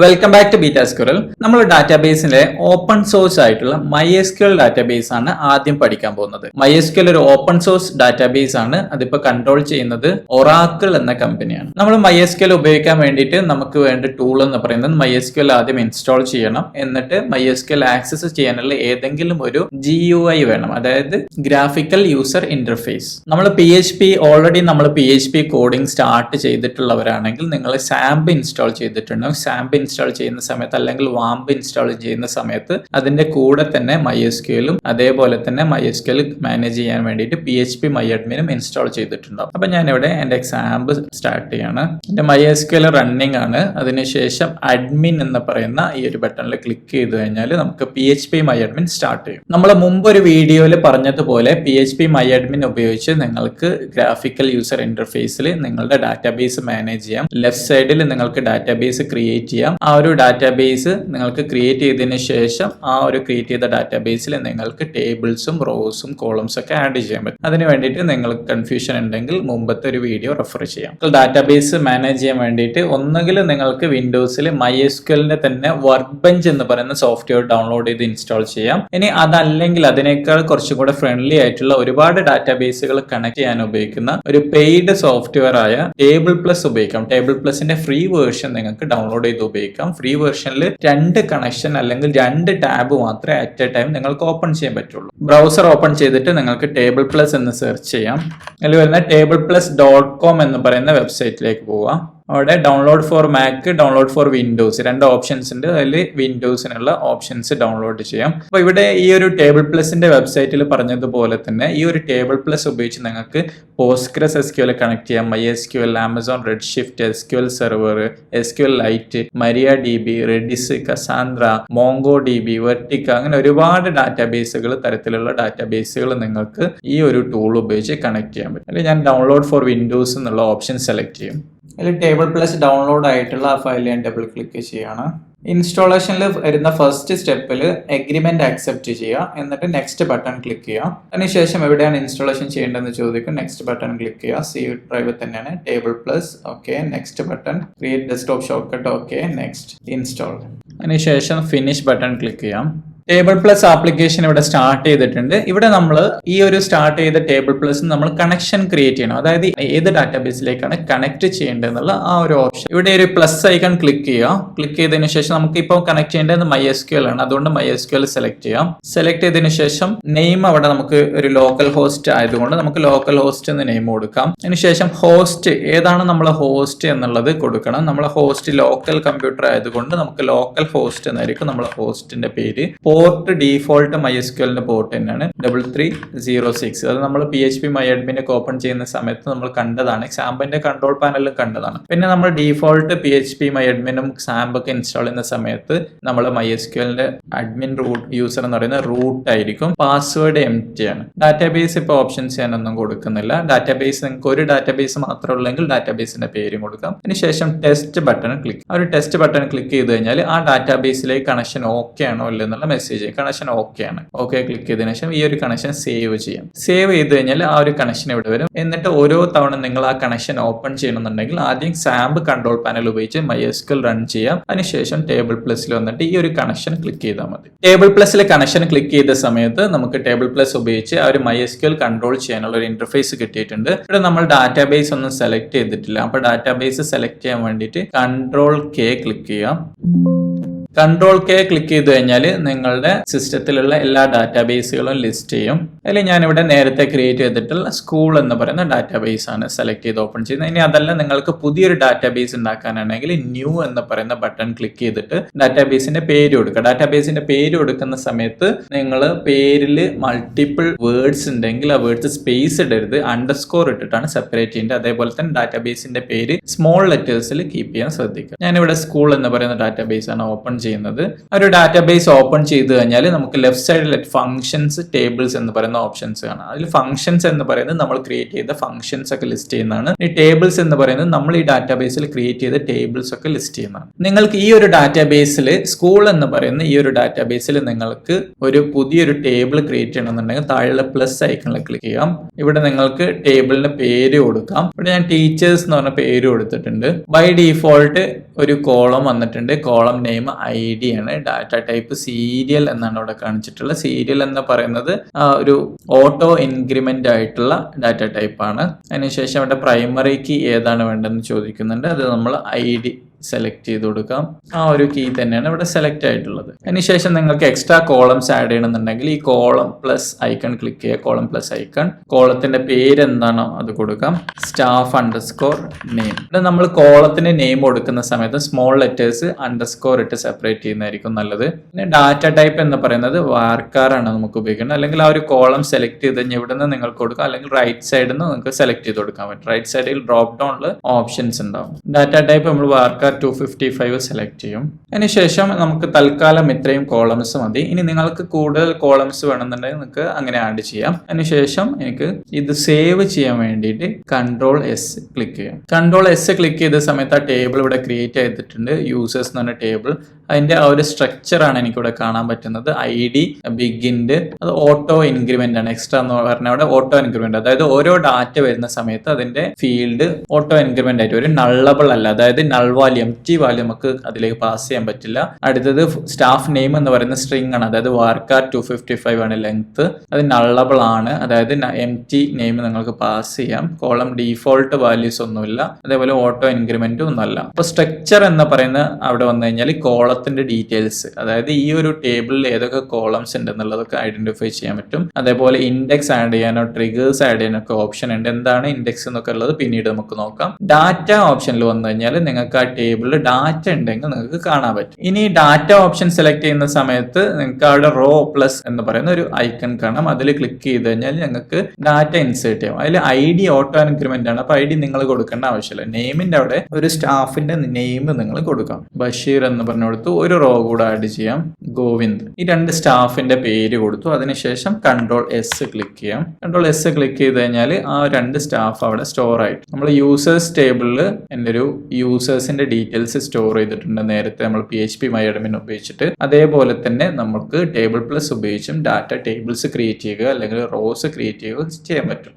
Welcome back to beta squirrel. നമ്മൾ ഡാറ്റാബേസിലെ open source ആയിട്ടുള്ള MySQL ഡാറ്റാബേസ് ആണ് ആദ്യം പഠിക്കാൻ പോകുന്നത്. MySQL ഒരു ഓപ്പൺ സോഴ്സ് ഡാറ്റാബേസ് ആണ്. അതിപ്പോ കൺട്രോൾ ചെയ്യുന്നത് ഒറാക്കിൾ എന്ന കമ്പനിയാണ്. നമ്മൾ MySQL ഉപയോഗിക്കാൻ വേണ്ടിയിട്ട് നമുക്ക് വേണ്ട ടൂൾ എന്ന് പറയുന്നത് MySQL ആദ്യം ഇൻസ്റ്റാൾ ചെയ്യണം. എന്നിട്ട് MySQL ആക്സസ് ചെയ്യാനുള്ള ഏതെങ്കിലും ഒരു GUI വേണം, അതായത് ഗ്രാഫിക്കൽ യൂസർ ഇന്റർഫേസ്. നമ്മൾ PHP കോഡിംഗ് സ്റ്റാർട്ട് ചെയ്തിട്ടുള്ളവരാണെങ്കിൽ നിങ്ങൾ സാംപ് ഇൻസ്റ്റാൾ ചെയ്തിട്ടുണ്ടാവും. സാംപ് ഇൻസ്റ്റാൾ ചെയ്യുന്ന സമയത്ത് അല്ലെങ്കിൽ വാംപ് ഇൻസ്റ്റാൾ ചെയ്യുന്ന സമയത്ത് അതിന്റെ കൂടെ തന്നെ MySQLും അതേപോലെ തന്നെ MySQL മാനേജ് ചെയ്യാൻ വേണ്ടിയിട്ട് PHP myadmin ഇൻസ്റ്റാൾ ചെയ്തിട്ടുണ്ടാവും. അപ്പൊ ഞാൻ ഇവിടെ എന്റെ സാംപ് സ്റ്റാർട്ട് ചെയ്യാണ്. എന്റെ MySQL റണ്ണിങ് ആണ്. അതിനുശേഷം അഡ്മിൻ എന്ന് പറയുന്ന ഈ ഒരു ബട്ടണിൽ ക്ലിക്ക് ചെയ്ത് കഴിഞ്ഞാൽ നമുക്ക് PHP myadmin സ്റ്റാർട്ട് ചെയ്യും. നമ്മൾ മുമ്പ് ഒരു വീഡിയോയിൽ പറഞ്ഞതുപോലെ PHP myadmin ഉപയോഗിച്ച് നിങ്ങൾക്ക് ഗ്രാഫിക്കൽ യൂസർ ഇന്റർഫേസിൽ നിങ്ങളുടെ ഡാറ്റാബേസ് മാനേജ് ചെയ്യാം. ലെഫ്റ്റ് സൈഡിൽ നിങ്ങൾക്ക് ഡാറ്റാബേസ് ക്രിയേറ്റ് ചെയ്യാം. ആ ഒരു ഡാറ്റാബേസ് നിങ്ങൾക്ക് ക്രിയേറ്റ് ചെയ്തതിനു ശേഷം ആ ഒരു ക്രിയേറ്റ് ചെയ്ത ഡാറ്റാബേസിൽ നിങ്ങൾക്ക് ടേബിൾസും റോസും കോളംസും ഒക്കെ ആഡ് ചെയ്യാൻ പറ്റും. അതിന് വേണ്ടിയിട്ട് നിങ്ങൾക്ക് കൺഫ്യൂഷൻ ഉണ്ടെങ്കിൽ മുമ്പത്തെ ഒരു വീഡിയോ റെഫർ ചെയ്യാം. ഡാറ്റാബേസ് മാനേജ് ചെയ്യാൻ വേണ്ടിയിട്ട് ഒന്നുകിൽ നിങ്ങൾക്ക് വിൻഡോസിൽ MySQLന്റെ തന്നെ വർക്ക് ബെഞ്ച് എന്ന് പറയുന്ന സോഫ്റ്റ്വെയർ ഡൗൺലോഡ് ചെയ്ത് ഇൻസ്റ്റാൾ ചെയ്യാം. ഇനി അതല്ലെങ്കിൽ അതിനേക്കാൾ കുറച്ചും കൂടെ ഫ്രണ്ട്ലി ആയിട്ടുള്ള ഒരുപാട് ഡാറ്റാബേസുകൾ കണക്ട് ചെയ്യാൻ ഉപയോഗിക്കുന്ന ഒരു പെയ്ഡ് സോഫ്റ്റ്വെയർ ആയ TablePlus ഉപയോഗിക്കാം. TablePlusന്റെ ഫ്രീ വേർഷൻ നിങ്ങൾക്ക് ഡൗൺലോഡ് ചെയ്ത് ഉപയോഗിക്കാം. ഫ്രീ വേർഷനിൽ 2 കണക്ഷൻ അല്ലെങ്കിൽ 2 ടാബ് മാത്രമേ അറ്റ് എ ടൈം നിങ്ങൾക്ക് ഓപ്പൺ ചെയ്യാൻ പറ്റുള്ളൂ. ബ്രൗസർ ഓപ്പൺ ചെയ്തിട്ട് നിങ്ങൾക്ക് TablePlus എന്ന് സെർച്ച് ചെയ്യാം. അതിൽ വരുന്ന tableplus.com എന്ന് പറയുന്ന വെബ്സൈറ്റിലേക്ക് പോവാം. അവിടെ download for Mac, download for Windows 2 options ഉണ്ട്. അതിൽ വിൻഡോസിനുള്ള ഓപ്ഷൻസ് ഡൗൺലോഡ് ചെയ്യാം. അപ്പോൾ ഇവിടെ ഈ ഒരു TablePlusന്റെ വെബ്സൈറ്റിൽ പറഞ്ഞതുപോലെ തന്നെ ഈ ഒരു TablePlus ഉപയോഗിച്ച് നിങ്ങൾക്ക് PostgreSQL കണക്ട് ചെയ്യാം. MySQL, Amazon Redshift, SQL Server, SQLite, MariaDB, Redis, Cassandra, MongoDB, Vertica, അങ്ങനെ ഒരുപാട് ഡാറ്റാബേസുകൾ തരത്തിലുള്ള ഡാറ്റാബേസുകൾ നിങ്ങൾക്ക് ഈ ഒരു ടൂൾ ഉപയോഗിച്ച് കണക്ട് ചെയ്യാൻ പറ്റും. അല്ലെങ്കിൽ ഞാൻ ഡൗൺലോഡ് ഫോർ വിൻഡോസ് എന്നുള്ള ഓപ്ഷൻ സെലക്ട് ചെയ്യും. അതിൽ TablePlus ഡൗൺലോഡ് ആയിട്ടുള്ള ആ ഫയൽ ഞാൻ ഡബിൾ ക്ലിക്ക് ചെയ്യാണ്. ഇൻസ്റ്റാളേഷനിൽ വരുന്ന ഫസ്റ്റ് സ്റ്റെപ്പിൽ എഗ്രിമെന്റ് അക്സെപ്റ്റ് ചെയ്യുക. എന്നിട്ട് നെക്സ്റ്റ് ബട്ടൺ ക്ലിക്ക് ചെയ്യുക. അതിനുശേഷം എവിടെയാണ് ഇൻസ്റ്റാളേഷൻ ചെയ്യേണ്ടതെന്ന് ചോദിക്കും. നെക്സ്റ്റ് ബട്ടൺ ക്ലിക്ക് ചെയ്യുക. സി ഡ്രൈവ് തന്നെയാണ് TablePlus. Okay, next button. Create desktop shortcut. Okay, next install. അതിനുശേഷം ഫിനിഷ് ബട്ടൺ ക്ലിക്ക് ചെയ്യാം. TablePlus ആപ്ലിക്കേഷൻ ഇവിടെ സ്റ്റാർട്ട് ചെയ്തിട്ടുണ്ട്. ഇവിടെ നമ്മൾ ഈ ഒരു സ്റ്റാർട്ട് ചെയ്ത TablePlus നമ്മൾ കണക്ഷൻ ക്രിയേറ്റ് ചെയ്യണം. അതായത് ഏത് ഡാറ്റാബേസിലേക്കാണ് കണക്ട് ചെയ്യേണ്ടതെന്നുള്ള ആ ഒരു ഓപ്ഷൻ. ഇവിടെ ഒരു പ്ലസ് ഐക്കൺ ക്ലിക്ക് ചെയ്യുക. ക്ലിക്ക് ചെയ്തതിനു ശേഷം നമുക്ക് ഇപ്പോൾ കണക്ട് ചെയ്യേണ്ടത് MySQL ആണ്. അതുകൊണ്ട് MySQL സെലക്ട് ചെയ്യാം. സെലക്ട് ചെയ്തതിനു ശേഷം നെയിം അവിടെ നമുക്ക് ഒരു ലോക്കൽ ഹോസ്റ്റ് ആയതുകൊണ്ട് നമുക്ക് ലോക്കൽ ഹോസ്റ്റ് എന്ന് നെയിം കൊടുക്കാം. അതിനുശേഷം ഹോസ്റ്റ് ഏതാണ് നമ്മൾ ഹോസ്റ്റ് എന്നുള്ളത് കൊടുക്കണം. നമ്മളെ ഹോസ്റ്റ് ലോക്കൽ കമ്പ്യൂട്ടർ ആയതുകൊണ്ട് നമുക്ക് ലോക്കൽ ഹോസ്റ്റ് എന്നായിരിക്കും നമ്മളെ ഹോസ്റ്റിന്റെ പേര്. പോർട്ട് ഡീഫോൾട്ട് MySQLന്റെ പോർട്ട് തന്നെയാണ് 3306. അത് നമ്മൾ PHP myadmin ഒക്കെ ഓപ്പൺ ചെയ്യുന്ന സമയത്ത് നമ്മൾ കണ്ടതാണ്. സാമ്പിന്റെ കൺട്രോൾ പാനലിൽ കണ്ടതാണ്. പിന്നെ നമ്മൾ ഡീഫോൾട്ട് PHP myadminഉം സാമ്പ് ഒക്കെ ഇൻസ്റ്റാൾ ചെയ്യുന്ന സമയത്ത് നമ്മൾ MySQLന്റെ അഡ്മിൻ റൂട്ട് യൂസർ എന്ന് പറയുന്ന റൂട്ട് ആയിരിക്കും. പാസ്വേഡ് എംപ്റ്റി ആണ്. ഡാറ്റാബേസ് ഇപ്പോൾ ഓപ്ഷൻസ് ഞാനൊന്നും കൊടുക്കുന്നില്ല. ഡാറ്റാബേസ് നിങ്ങൾക്ക് ഒരു ഡാറ്റാബേസ് മാത്രമേ ഉള്ളെങ്കിൽ ഡാറ്റാബേസിന്റെ പേരും കൊടുക്കാം. അതിനുശേഷം ടെസ്റ്റ് ബട്ടൺ ക്ലിക്ക്. ആ ഒരു ടെസ്റ്റ് ബട്ടൺ ക്ലിക്ക് ചെയ്ത് കഴിഞ്ഞാൽ ആ ഡാറ്റാബേസിലേക്ക് കണക്ഷൻ ഓക്കെ ആണോ അല്ലോ എന്നുള്ള മെസ്സേജ്. കണക്ഷൻ ഓക്കെ ആണ്. ഓക്കെ ക്ലിക്ക് ചെയ്തതിനു ശേഷം ഈ ഒരു കണക്ഷൻ സേവ് ചെയ്യാം. സേവ് ചെയ്ത് കഴിഞ്ഞാൽ ആ ഒരു കണക്ഷൻ ഇവിടെ വരും. എന്നിട്ട് ഓരോ തവണ നിങ്ങൾ ആ കണക്ഷൻ ഓപ്പൺ ചെയ്യണമെന്നുണ്ടെങ്കിൽ ആദ്യം സാമ്പ് കൺട്രോൾ പാനൽ ഉപയോഗിച്ച് MySQL റൺ ചെയ്യാം. അതിനുശേഷം TablePlusൽ വന്നിട്ട് ഈ ഒരു കണക്ഷൻ ക്ലിക്ക് ചെയ്താൽ മതി. TablePlusൽ കണക്ഷൻ ക്ലിക്ക് ചെയ്ത സമയത്ത് നമുക്ക് TablePlus ഉപയോഗിച്ച് ആ ഒരു MySQL കൺട്രോൾ ചെയ്യാനുള്ള ഒരു ഇന്റർഫേസ് കിട്ടിയിട്ടുണ്ട്. ഇവിടെ നമ്മൾ ഡാറ്റാബേസ് ഒന്നും സെലക്ട് ചെയ്തിട്ടില്ല. അപ്പൊ ഡാറ്റാബേസ് സെലക്ട് ചെയ്യാൻ വേണ്ടിയിട്ട് Ctrl+K ക്ലിക്ക് ചെയ്യാം. Ctrl+K ക്ലിക്ക് ചെയ്ത് കഴിഞ്ഞാൽ നിങ്ങളുടെ സിസ്റ്റത്തിലുള്ള എല്ലാ ഡാറ്റാബേസുകളും ലിസ്റ്റ് ചെയ്യും. അതിൽ ഞാനിവിടെ നേരത്തെ ക്രിയേറ്റ് ചെയ്തിട്ടുള്ള സ്കൂൾ എന്ന് പറയുന്ന ഡാറ്റാബേസ് ആണ് സെലക്ട് ചെയ്ത് ഓപ്പൺ ചെയ്യുന്നത്. ഇനി അതല്ല നിങ്ങൾക്ക് പുതിയൊരു ഡാറ്റാബേസ് ഉണ്ടാക്കാനാണെങ്കിൽ ന്യൂ എന്ന് പറയുന്ന ബട്ടൺ ക്ലിക്ക് ചെയ്തിട്ട് ഡാറ്റാബേസിന്റെ പേര് കൊടുക്കുക. ഡാറ്റാബേസിന്റെ പേര് കൊടുക്കുന്ന സമയത്ത് നിങ്ങൾ പേരിൽ മൾട്ടിപ്പിൾ വേർഡ്സ് ഉണ്ടെങ്കിൽ ആ വേർഡ്സ് സ്പേസ് ഇടരുത്, അണ്ടർസ്കോർ ഇട്ടിട്ടാണ് സെപ്പറേറ്റ് ചെയ്യേണ്ടത്. അതേപോലെ തന്നെ ഡാറ്റാബേസിന്റെ പേര് സ്മോൾ ലെറ്റേഴ്സിൽ കീപ്പ് ചെയ്യാൻ ശ്രദ്ധിക്കുക. ഞാനിവിടെ സ്കൂൾ എന്ന് പറയുന്ന ഡാറ്റാബേസ് ആണ് ഓപ്പൺ ചെയ്യുന്നത്. ഒരു ഡാറ്റാബേസ് ഓപ്പൺ ചെയ്ത് കഴിഞ്ഞാൽ നമുക്ക് ലെഫ്റ്റ് സൈഡിൽ ഫംഗ്ഷൻസ്, ടേബിൾസ് എന്ന് പറയുന്ന ഓപ്ഷൻസ് കാണാം. അതിൽ ഫംഗ്ഷൻസ് എന്ന് പറയുന്നത് നമ്മൾ ക്രിയേറ്റ് ചെയ്ത ഫംഗ്ഷൻസ് ഒക്കെ ലിസ്റ്റ് ചെയ്യുന്നതാണ്. ഈ ടേബിൾസ് എന്ന് പറയുന്നത് നമ്മൾ ഈ ഡാറ്റാബേസിൽ ക്രിയേറ്റ് ചെയ്ത ടേബിൾസ് ഒക്കെ ലിസ്റ്റ് ചെയ്യുന്നതാണ്. നിങ്ങൾക്ക് ഈ ഒരു ഡാറ്റാബേസിൽ സ്കൂൾ എന്ന് പറയുന്ന ഈ ഒരു ഡാറ്റാബേസിൽ നിങ്ങൾക്ക് ഒരു പുതിയൊരു ടേബിൾ ക്രിയേറ്റ് ചെയ്യണമെന്നുണ്ടെങ്കിൽ താഴെയുള്ള പ്ലസ് ഐക്കണിൽ ക്ലിക്ക് ചെയ്യാം. ഇവിടെ നിങ്ങൾക്ക് ടേബിളിന് പേര് കൊടുക്കാം. ഇവിടെ ഞാൻ ടീച്ചേഴ്സ് എന്ന് പറഞ്ഞ പേര് കൊടുത്തിട്ടുണ്ട്. ബൈ ഡീഫോൾട്ട് ഒരു കോളം വന്നിട്ടുണ്ട്. കോളം നെയിം ID ആണ്. ഡാറ്റ ടൈപ്പ് സീരിയൽ എന്നാണ് ഇവിടെ കാണിച്ചിട്ടുള്ളത്. സീരിയൽ എന്ന് പറയുന്നത് ഒരു ഓട്ടോ ഇൻക്രിമെന്റ് ആയിട്ടുള്ള ഡാറ്റ ടൈപ്പ് ആണ്. അതിനുശേഷം ഇവിടെ പ്രൈമറി കീ ഏതാണ് വേണ്ടതെന്ന് ചോദിക്കുന്നുണ്ട്. അത് നമ്മൾ ID സെലക്ട് ചെയ്ത് കൊടുക്കാം. ആ ഒരു കീ തന്നെയാണ് ഇവിടെ സെലക്ട് ആയിട്ടുള്ളത്. അതിനുശേഷം നിങ്ങൾക്ക് എക്സ്ട്രാ കോളംസ് ആഡ് ചെയ്യണമെന്നുണ്ടെങ്കിൽ ഈ കോളം പ്ലസ് ഐക്കൺ ക്ലിക്ക് ചെയ്യുക. കോളം പ്ലസ് ഐക്കൺ, കോളത്തിന്റെ പേര് എന്താണോ അത് കൊടുക്കാം. Staff underscore name. ഇവിടെ നമ്മൾ കോളത്തിന് നെയിം കൊടുക്കുന്ന സമയത്ത് സ്മോൾ ലെറ്റേഴ്സ് അണ്ടർസ്കോർ ഇട്ട് സെപ്പറേറ്റ് ചെയ്യുന്നതായിരിക്കും നല്ലത്. പിന്നെ ഡാറ്റ ടൈപ്പ് എന്ന് പറയുന്നത് വാർക്കാറാണ് നമുക്ക് ഉപയോഗിക്കുന്നത്. അല്ലെങ്കിൽ ആ ഒരു കോളം സെലക്ട് ചെയ്ത് കഴിഞ്ഞാൽ ഇവിടെ നിന്ന് നിങ്ങൾക്ക് കൊടുക്കാം. അല്ലെങ്കിൽ റൈറ്റ് സൈഡിൽ നിന്ന് നിങ്ങൾക്ക് സെലക്ട് ചെയ്ത് കൊടുക്കാൻ പറ്റും. റൈറ്റ് സൈഡിൽ ഡ്രോപ്പ് ഡൗണിൽ ഓപ്ഷൻസ് ഉണ്ടാവും. ഡാറ്റ ടൈപ്പ് നമ്മൾ വാർക്കാർ 255 സെലക്ട് ചെയ്യും. അതിനുശേഷം നമുക്ക് തൽക്കാലം ഇത്രയും കോളംസ് മതി. ഇനി നിങ്ങൾക്ക് കൂടുതൽ കോളംസ് വേണമെന്നുണ്ടെങ്കിൽ നിങ്ങൾക്ക് അങ്ങനെ ആഡ് ചെയ്യാം. അതിനുശേഷം എനിക്ക് ഇത് സേവ് ചെയ്യാൻ വേണ്ടിയിട്ട് Ctrl+S ക്ലിക്ക് ചെയ്യാം. Ctrl+S ക്ലിക്ക് ചെയ്ത സമയത്ത് ആ ടേബിൾ ഇവിടെ ക്രിയേറ്റ് ചെയ്തിട്ടുണ്ട്. യൂസേഴ്സ് എന്ന് പറഞ്ഞ ടേബിൾ. അതിന്റെ ആ ഒരു സ്ട്രക്ചർ ആണ് എനിക്കിവിടെ കാണാൻ പറ്റുന്നത്. ID ബിഗിൻഡ് അത് ഓട്ടോ ഇൻക്രിമെന്റ് ആണ്. എക്സ്ട്രാ എന്ന് പറഞ്ഞാൽ അവിടെ ഓട്ടോ ഇൻക്രിമെന്റ്, അതായത് ഓരോ ഡാറ്റ വരുന്ന സമയത്ത് അതിന്റെ ഫീൽഡ് ഓട്ടോ ഇൻക്രിമെന്റ് ആയിട്ട് ഒരു നള്ളബിൾ അല്ല, അതായത് നൾ വാല്യൂ, എംപ്റ്റി വാല്യൂ നമുക്ക് അതിലേക്ക് പാസ് ചെയ്യാൻ പറ്റില്ല. അടുത്തത് സ്റ്റാഫ് നെയിം എന്ന് പറയുന്ന സ്ട്രിംഗ് ആണ്, അതായത് വാർക്കാർ 255 ആണ് ലെങ്ത്. അത് നള്ളബിൾ ആണ്, അതായത് എംപ്റ്റി നെയിം നിങ്ങൾക്ക് പാസ് ചെയ്യാം. കോളം ഡീഫോൾട്ട് വാല്യൂസ് ഒന്നുമില്ല, അതേപോലെ ഓട്ടോ ഇൻക്രിമെന്റും ഒന്നല്ല. അപ്പൊ സ്ട്രക്ചർ എന്ന് പറയുന്ന അവിടെ വന്നു കഴിഞ്ഞാൽ കോളത്തിന്റെ ഡീറ്റെയിൽസ്, അതായത് ഈ ഒരു ടേബിളിൽ ഏതൊക്കെ കോളംസ് ഉണ്ട് എന്നുള്ളതൊക്കെ ഐഡന്റിഫൈ ചെയ്യാൻ പറ്റും. അതേപോലെ ഇൻഡെക്സ് ആഡ് ചെയ്യാനോ ട്രിഗേഴ്സ് ആഡ് ചെയ്യാനോ ഒക്കെ ഓപ്ഷൻ ഉണ്ട്. എന്താണ് ഇൻഡെക്സ് എന്നൊക്കെ ഉള്ളത് പിന്നീട് നമുക്ക് നോക്കാം. ഡാറ്റ ഓപ്ഷനിൽ വന്നു കഴിഞ്ഞാൽ നിങ്ങൾക്ക് ആ ടേബിളിൽ ഡാറ്റ ഉണ്ടെങ്കിൽ നിങ്ങൾക്ക് കാണാൻ പറ്റും. ഇനി ഡാറ്റ ഓപ്ഷൻ സെലക്ട് ചെയ്യുന്ന സമയത്ത് നിങ്ങൾക്ക് അവിടെ റോ പ്ലസ് എന്ന് പറയുന്ന ഒരു ഐക്കൺ കാണാം. അതിൽ ക്ലിക്ക് ചെയ്ത് കഴിഞ്ഞാൽ നിങ്ങൾക്ക് ഡാറ്റ ഇൻസേർട്ട് ചെയ്യാം. അതിൽ ID ഓട്ടോ ഇൻക്രിമെന്റ് ആണ്. അപ്പൊ ID നിങ്ങൾ കൊടുക്കേണ്ട ആവശ്യമില്ല. നെയിമിന്റെ അവിടെ ഒരു സ്റ്റാഫിന്റെ നെയിം നിങ്ങൾ കൊടുക്കാം. ബഷീർ എന്ന് പറഞ്ഞു കൊടുത്തു. ഒരു റോ കൂടെ ആഡ് ചെയ്യാം, ഗോവിന്ദ്. ഈ 2 സ്റ്റാഫിന്റെ പേര് കൊടുത്തു. അതിനുശേഷം Ctrl+S ക്ലിക്ക് ചെയ്യാം. Ctrl+S ക്ലിക്ക് ചെയ്ത് കഴിഞ്ഞാൽ ആ 2 സ്റ്റാഫ് അവിടെ സ്റ്റോർ ആയിട്ട് നമ്മൾ യൂസേഴ്സ് ടേബിളിൽ എൻ്റെ ഒരു യൂസേഴ്സിന്റെ ഡീറ്റെയിൽസ് സ്റ്റോർ ചെയ്തിട്ടുണ്ട്. നേരത്തെ നമ്മൾ PHP MyAdmin ഉപയോഗിച്ചിട്ട്. അതേപോലെ തന്നെ നമുക്ക് TablePlus ഉപയോഗിച്ചും ഡാറ്റ ടേബിൾസ് ക്രിയേറ്റ് ചെയ്യുക അല്ലെങ്കിൽ റോസ് ക്രിയേറ്റ് ചെയ്യുക ചെയ്യാൻ പറ്റും.